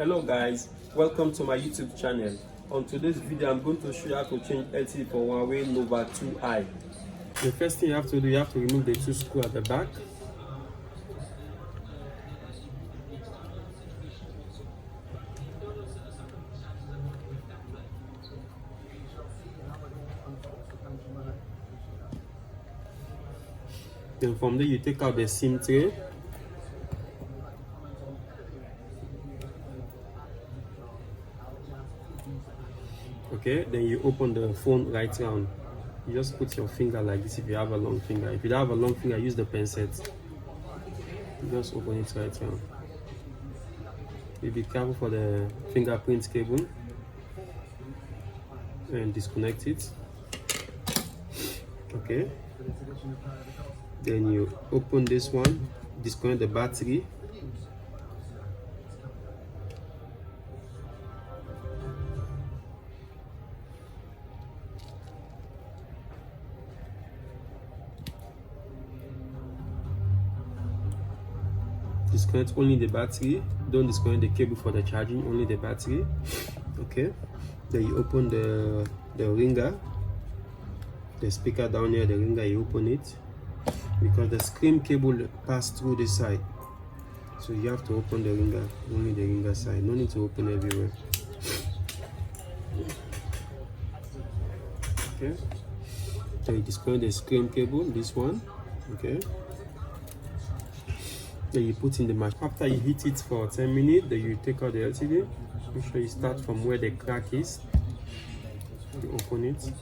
Hello guys, welcome to my YouTube channel. On today's video, I'm going to show you how to change LCD for Huawei Nova 2i. The first thing you have to do, you have to remove the two screws at the back. Then from there, you take out the SIM tray. Okay, then you open the phone right round. You just put your finger like this if you have a long finger. If you don't have a long finger, use the pencil. You just open it right round. You be careful for the fingerprint cable and disconnect it. Okay. Then you open this one, disconnect the battery. Disconnect only the battery, don't disconnect the cable for the charging, only the battery. Okay, then you open the ringer, the speaker down here, the ringer, you open it because the screen cable pass through this side, so you have to open the ringer, only the ringer side, no need to open everywhere. Okay, so you disconnect the screen cable, this one. Okay, then you put in the match. After you heat it for 10 minutes, then you take out the LCD. Make sure you start from where the crack is. You open it.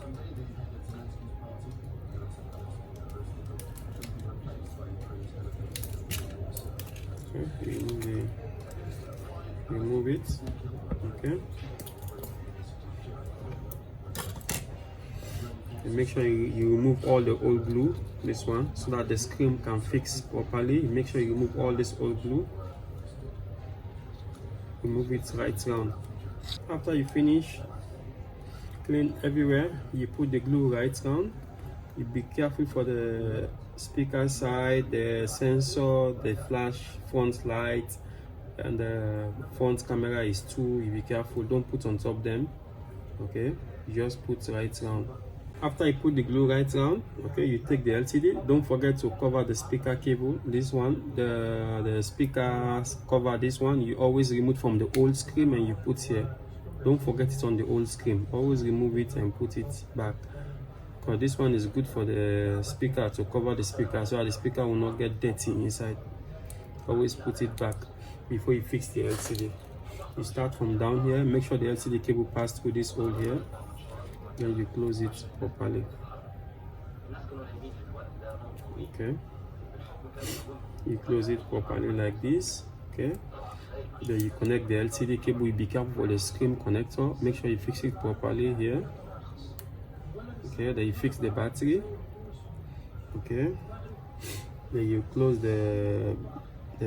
Okay, remove it. Okay. And make sure you remove all the old glue, this one, so that the screen can fix properly. Make sure you remove all this old glue. Remove it right round. After you finish, clean everywhere. You put the glue right round. You be careful for the speaker side, the sensor, the flash front light, and the front camera is 2. You be careful, don't put on top them. Okay, you just put right round. After you put the glue right round, okay, you take the LCD. Don't forget to cover the speaker cable, this one, the speaker cover, this one, you always remove from the old screen and you put here. Don't forget it on the old screen. Always remove it and put it back, because this one is good for the speaker, to cover the speaker so that the speaker will not get dirty inside. Always put it back before you fix the LCD. You start from down here, make sure the LCD cable pass through this hole here. Then you close it properly. Okay, you close it properly like this. Okay, then you connect the LCD cable. You be careful for the screen connector, make sure you fix it properly here. Okay, then you fix the battery. Okay, then you close the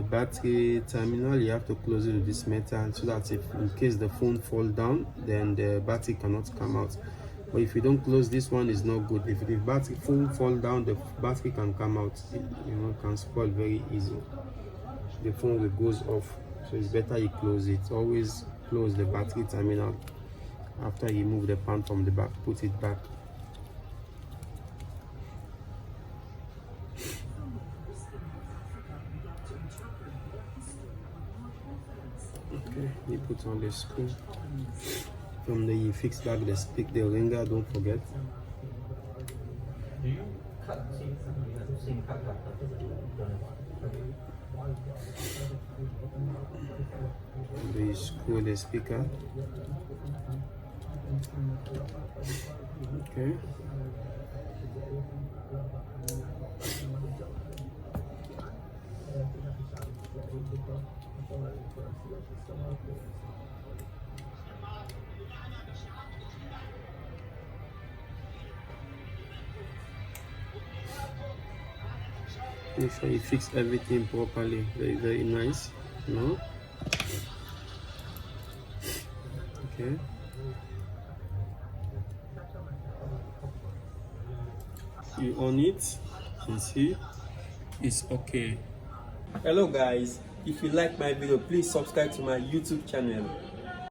battery terminal. You have to close it with this metal so that if in case the phone fall down, then the battery cannot come out. But if you don't close this one, it's not good. If the battery phone fall down, the battery can come out. It can spoil very easy. The phone will goes off. So it's better you close it. Always close the battery terminal. After you move the pan from the back, put it back. Okay, you put on the screw. From there you fix back the ringer, don't forget. Then you screw the speaker. Okay. Make sure you fix everything properly. Very, very nice. No? Okay. You on it, you see, it's okay. Hello guys, If you like my video, please subscribe to my YouTube channel.